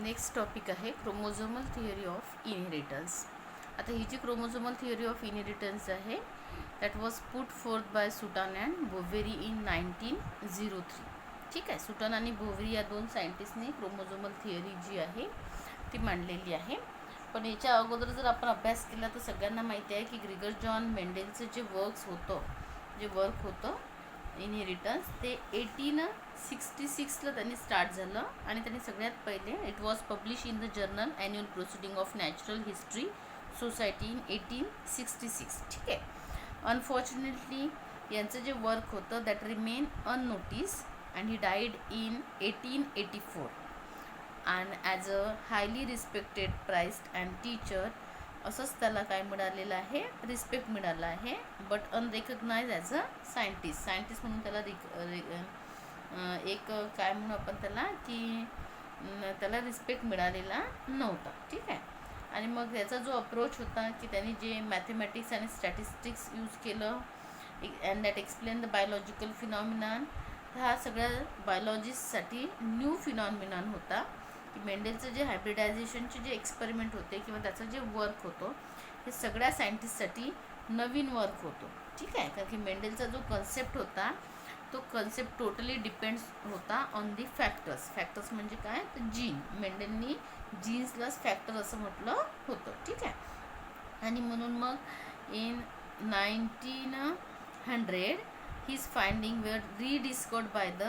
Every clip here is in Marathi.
नेक्स्ट टॉपिक आहे क्रोमोझोमल थिअरी ऑफ इनहेरिटन्स. आता ही जी क्रोमोझोमल थिअरी ऑफ इनहेरिटन्स आहे that was put forth by Sutton and Boveri in 1903. ठीक आहे, सुटान आणि बोवेरी या दोन सायंटिस्टने क्रोमोझोमल थिअरी जी आहे ती मांडलेली आहे. पण याच्या अगोदर जर आपण अभ्यास केला तर सगळ्यांना माहिती आहे की ग्रिगर जॉन मेंडेलचं जे वर्क होतं इनहेरिटन्स ते 1866ला त्यांनी स्टार्ट झालं आणि त्यांनी सगळ्यात पहिले it was publish in the journal annual proceeding of natural history society in 1866. ठीक आहे. अनफॉर्च्युनेटली यांचं जे वर्क होतं that remain unnoticed and he died in 1884 and as a highly respected priced and teacher असंच त्याला काय मिळालेलं आहे, रिस्पेक्ट मिळाला आहे, बट अनरेकग्नाइज ॲज अ सायंटिस्ट म्हणून त्याला एक काय म्हणू आपण त्याला की त्याला रिस्पेक्ट मिळालेला नव्हता. ठीक आहे. आणि मग त्याचा जो अप्रोच होता की त्यांनी जे मॅथमॅटिक्स आणि स्टॅटिस्टिक्स यूज केलं and that explain the biological phenomenon, हा सगळ्या बायोलॉजिस्टसाठी न्यू फिनॉमिनॉन होता. की मेंडेलचं जे हायब्रिडायझेशनचे जे एक्सपेरिमेंट होते किंवा त्याचं जे वर्क होतं हे सगळ्या सायंटिस्टसाठी नवीन वर्क होतो. ठीक आहे. कारण की मेंडेलचा जो कन्सेप्ट होता तो कन्सेप्ट टोटली डिपेंड्स होता ऑन दी फॅक्टर्स म्हणजे काय तर जीन. मेंडेलनी जीन्सलाच फॅक्टर असं म्हटलं होतं. ठीक आहे. आणि म्हणून मग in 1900 his finding were rediscovered by the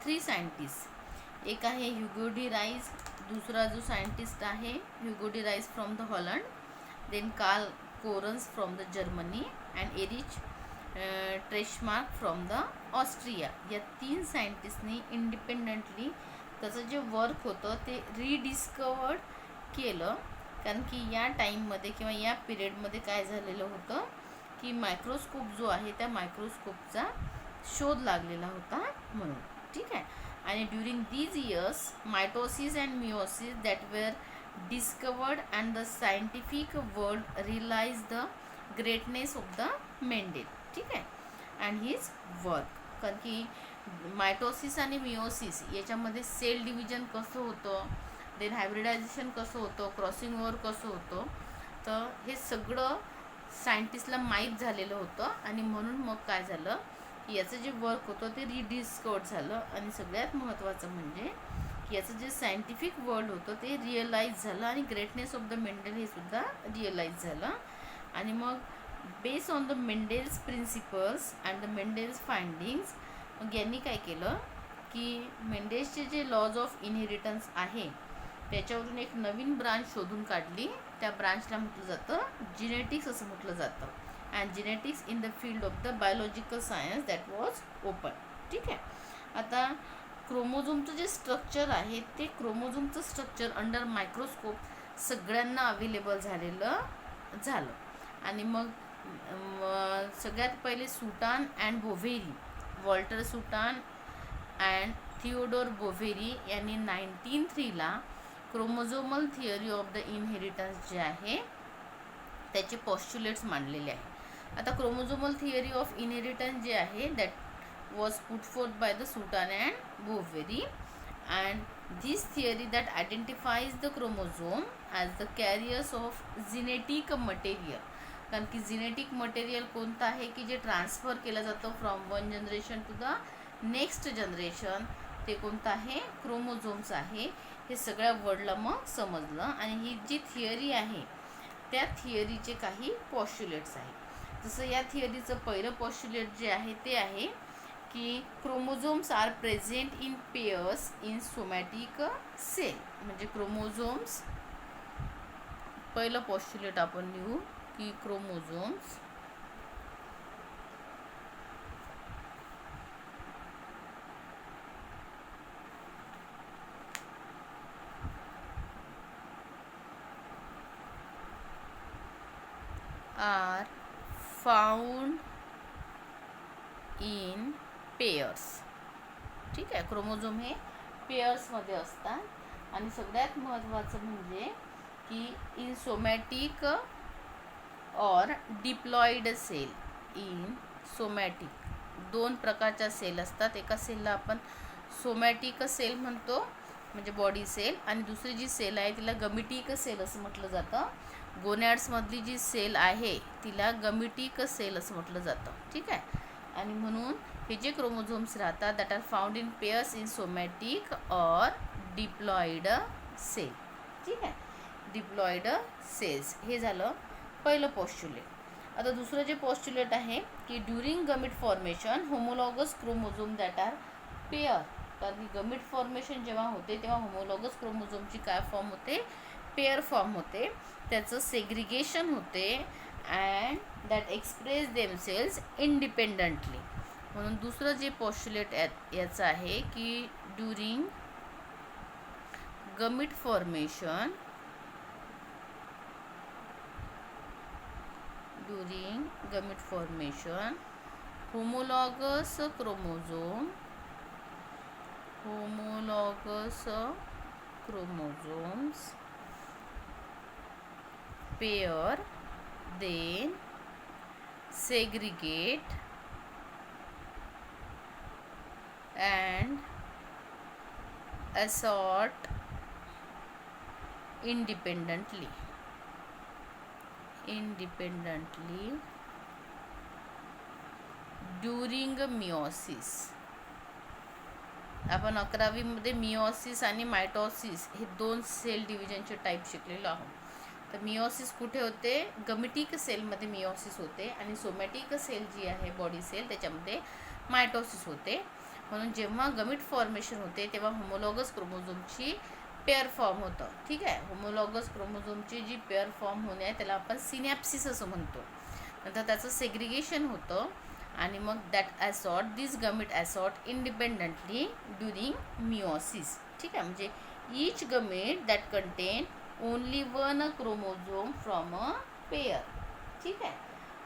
3 scientist. एक आहे ह्युगो डी राईस, दूसरा जो सायंटिस्ट आहे Hugo de Vries from the Holland, then Karl Correns from the Germany and Erich Tschermak from the Austria. या 3 सायंटिस्टनी इंडिपेंडंटली त्याचं जे वर्क होतं ते रिडिस्कवर्ड केलं. कारण की या टाईममध्ये किंवा या पिरियडमध्ये काय झालेलं होतं की मायक्रोस्कोप जो आहे त्या मायक्रोस्कोपचा शोध लागलेला होता म्हणून. ठीक आहे. आणि during these years mitosis and meiosis that were discovered and the scientific world realize the greatness of the Mendel. ठीक आहे. And his work. कारण की मायटोसिस आणि मिओसिस याच्यामध्ये सेल डिव्हिजन कसं होतं, देन हायब्रिडायझेशन कसं होतं, क्रॉसिंग ओव्हर कसं होतं, तर हे सगळं सायंटिस्टला माहीत झालेलं होतं. आणि म्हणून मग काय झालं की याचं जे वर्क होतं ते रिडिस्कवर्ड झालं. आणि सगळ्यात महत्त्वाचं म्हणजे की याचं जे सायंटिफिक वर्ल्ड होतं ते रिअलाइज झालं आणि ग्रेटनेस ऑफ द मेंडेल हे सुद्धा रिअलाइज झालं. आणि मग based on the Mendel's principles and the Mendel's findings मग यांनी काय केलं की मेंडेल्सचे जे लॉज ऑफ इनहेरिटन्स आहे त्याच्यावरून एक नवीन ब्रांच शोधून काढली. त्या ब्रांचला म्हटलं जातं जिनेटिक्स असं म्हटलं जातं. And genetics in the field of the biological science that was open. ठीक आहे. आता क्रोमोझोमचं जे स्ट्रक्चर आहे ते क्रोमोझोमचं स्ट्रक्चर अंडर मायक्रोस्कोप सगळ्यांना अवेलेबल झालं. आणि मग सगळ्यात पहिले Sutton and Boveri, Walter Sutton and Theodor Boveri यांनी 1903ला chromosomal theory of the inheritance जे आहे त्याचे पॉस्च्युलेट्स मांडलेले आहे. आता क्रोमोझोमल थिअरी ऑफ इनहेरिटन्स जे आहे that was put forth by the Sutton and Boveri and this theory that identifies the chromosome as the carriers of genetic material. कारण की जिनेटिक मटेरियल कोणतं आहे की जे ट्रान्सफर केलं जातं from one generation to the next generation, ते कोणतं आहे क्रोमोझोम्स आहे. हे सगळ्या वर्ल्डला मग समजलं. आणि ही जी थिअरी आहे त्या थिअरीचे काही पॉस्च्युलेट्स आहेत. जसं या थिअरीचं पहिलं पॉस्च्युलेट जे आहे ते आहे की chromosomes are present in pairs in somatic cell. म्हणजे क्रोमोझोम्स पहिलं पॉस्च्युलेट आपण लिहू की chromosomes are found in pairs. ठीक आहे. क्रोमोझोम हे पेयर्समध्ये असतात. आणि सगळ्यात महत्त्वाचं म्हणजे की इन सोमॅटिक और डिप्लॉइड सेल. इन सोमॅटिक 2 प्रकारच्या सेल असतात. एका सेलला आपण सोमॅटिक सेल म्हणतो म्हणजे बॉडी सेल, आणि दुसरी जी सेल आहे तिला गमिटिक सेल असं म्हटलं जातं. गोनॅड्समधली जी सेल आहे तिला गमिटिक सेल असं म्हटलं जातं. ठीक आहे. आणि म्हणून हे जे क्रोमोझोम्स राहतात that are found in pairs in somatic or diploid cell. ठीक आहे, डिप्लॉइड सेल्स. हे झालं पहिलं पॉस्च्युलेट. आता दुसरं जे पॉस्च्युलेट आहे की during gamete formation homologous chromosome that are pair. कारण की गमिट फॉर्मेशन जेव्हा होते तेव्हा होमोलॉगस क्रोमोझोमची काय फॉर्म होते, पेयर फॉर्म होते, त्याचं सेग्रिगेशन होते and that express themselves independently. म्हणून दुसरं जे पॉस्च्युलेट याचं आहे की during gamete formation, homologous chromosomes pair, then segregate and assort independently during meiosis. आपण 11वीमध्ये मिओसिस आणि मायटोसिस हे 2 सेल डिव्हिजनचे टाईप शिकलेलो आहोत. तर मिओसिस कुठे होते, गमिटिक सेलमध्ये मिओसिस होते, आणि सोमॅटिक सेल जी आहे बॉडी सेल त्याच्यामध्ये मायटोसिस होते. म्हणून जेव्हा गमिट फॉर्मेशन होते तेव्हा होमोलॉगस क्रोमोझोमची पेअर फॉर्म होतं. ठीक आहे, होमोलॉगस क्रोमोझोमची जी पेअर फॉर्म होणे आहे त्याला आपण सिनॅप्सिस असं म्हणतो. नंतर त्याचं सेग्रिगेशन होतं आणि मग that assort this गमिट assort independently during meiosis. ठीक आहे, म्हणजे each गमिट that content only 1 chromosome from a pair. ठीक आहे,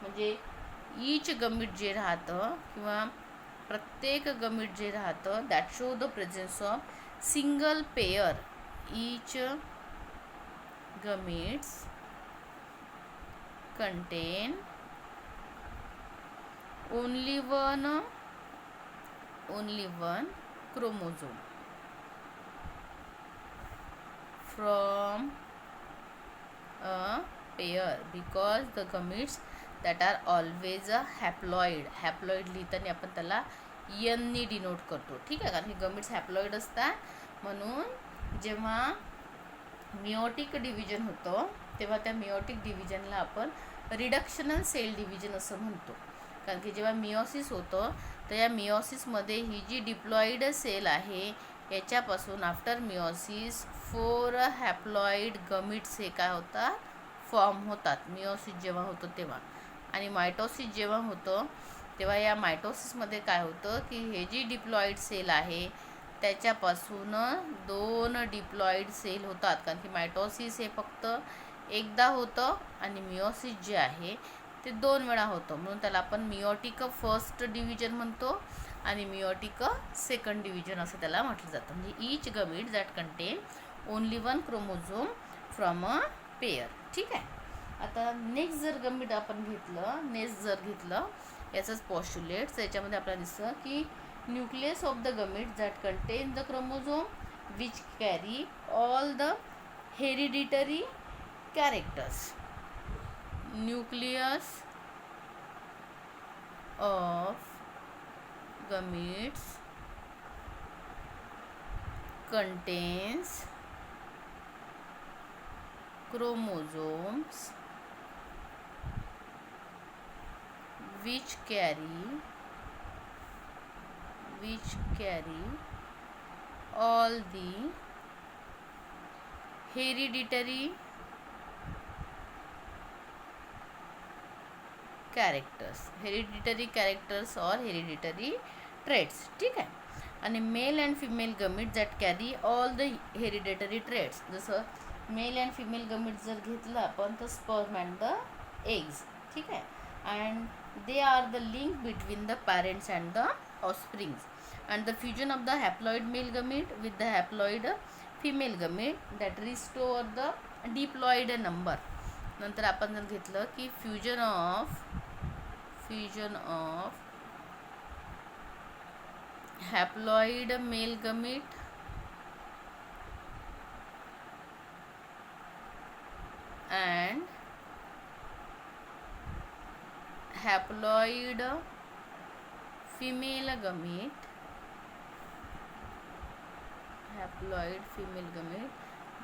म्हणजे ईच गमिट जे राहतं किंवा प्रत्येक गमिट जे राहतं that show the presence of single pair. Each gametes contain only one chromosome from a pair because the gametes that are always a haploid. Haploid लिहिताना आपण त्याला n नी डिनोट करतो. ठीक आहे, कारण हे गमिट्स हॅप्लॉइड असतात. म्हणून जेव्हा मिओटिक डिव्हिजन होतं तेव्हा त्या मिओटिक डिव्हिजनला आपण रिडक्शनल सेल डिव्हिजन असं म्हणतो. कारण की जेव्हा मिओसिस होतं तर या मिओसिसमध्ये ही जी डिप्लॉइड सेल आहे याच्यापासून आफ्टर मिओसिस 4 हॅप्लॉइड गमिट्स हे काय होतात, फॉर्म होतात मिओसिस जेव्हा होतं तेव्हा. आणि मायटोसिस जेव्हा होतं तेव्हा या मायटोसिसमध्ये काय होतं की हे जी डिप्लॉइड सेल आहे त्याच्यापासून 2 डिप्लॉइड सेल होतात. कारण की मायटोसिस हे फक्त एकदा होतं आणि मिओसिस जे आहे ते 2 वेळा होतं. म्हणून त्याला आपण मिओटिक फर्स्ट डिव्हिजन म्हणतो आणि मिओटिक सेकंड डिव्हिजन असं त्याला म्हटलं जातं. म्हणजे each गमिट that content only 1 chromosome from a pair. ठीक आहे. आता नेक्स्ट जर गमिट आपण घेतलं याचंच पॉस्च्युलेट्स, याच्यामध्ये आपल्याला दिसतं की nucleus of the गमिट that content the chromosome which carry all the hereditary characters. Nucleus of gametes contains chromosomes which carry all the hereditary characters or hereditary traits. ठीक आहे. आणि male and female gamete that carry all the hereditary traits. जसं मेल अँड फिमेल गमिट जर घेतलं आपण तर स्पर्म अँड द एग्ज. ठीक आहे. And they are the link between the parents and the offsprings. And the fusion of the haploid mail गमिट with the haploid female gamete that restore the diploid number. नंतर आपण जर घेतलं की fusion of haploid male gamete haploid female gamete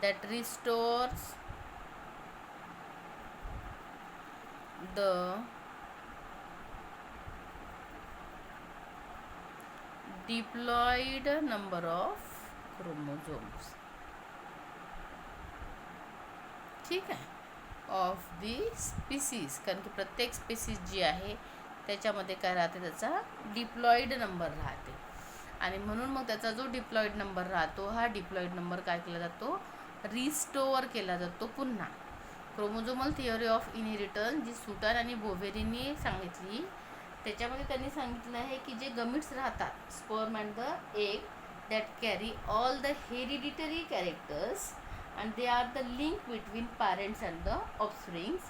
that restores the diploid number of chromosomes. ठीक आहे, ऑफ दी स्पीसीज. कारण की प्रत्येक स्पीसीज जी आहे त्याच्यामध्ये काय राहते, त्याचा डिप्लॉइड नंबर राहते. आणि म्हणून मग त्याचा जो डिप्लॉइड नंबर राहतो, हा डिप्लॉइड नंबर काय केला जातो, रिस्टोअर केला जातो पुन्हा. क्रोमोझोमल थिअरी ऑफ इनहेरिटन्स जी सुटान आणि बोवेरीनी सांगितली, त्याच्यामध्ये त्यांनी सांगितलं आहे की जे गमिट्स राहतात, sperm and the egg, that carry all the hereditary characters and they are the link between parents and the offsprings,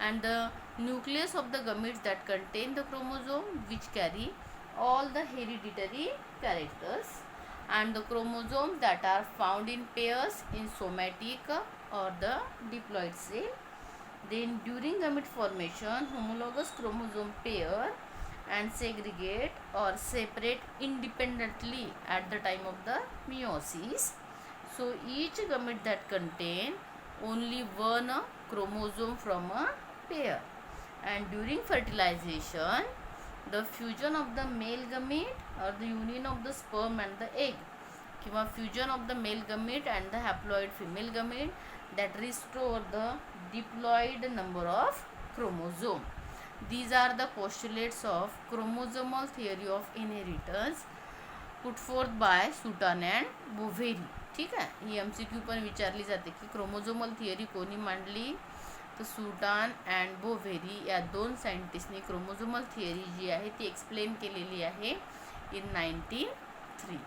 and the nucleus of the gametes that contain the chromosome which carry all the hereditary characters, and the chromosomes that are found in pairs in somatic or the diploid cell. Then during gamete formation, homologous chromosome pair and segregate or separate independently at the time of the meiosis. So each gamete that contain only one chromosome from a pair, and during fertilization the fusion of the male gamete or the union of the sperm and the egg, किंवा fusion of the male gamete and the haploid female gamete that restore the diploid number of chromosome. These are the postulates of chromosomal theory of inheritance put forth by Sutan and Boveri. ठीक आहे, ही MCQ पण विचारली जाते की क्रोमोझोमल थिअरी कोणी मांडली, तर सुटान अँड बोव्हेरी या दोन सायंटिस्टनी क्रोमोझोमल थिअरी जी आहे ती एक्सप्लेन केलेली आहे इन 1903.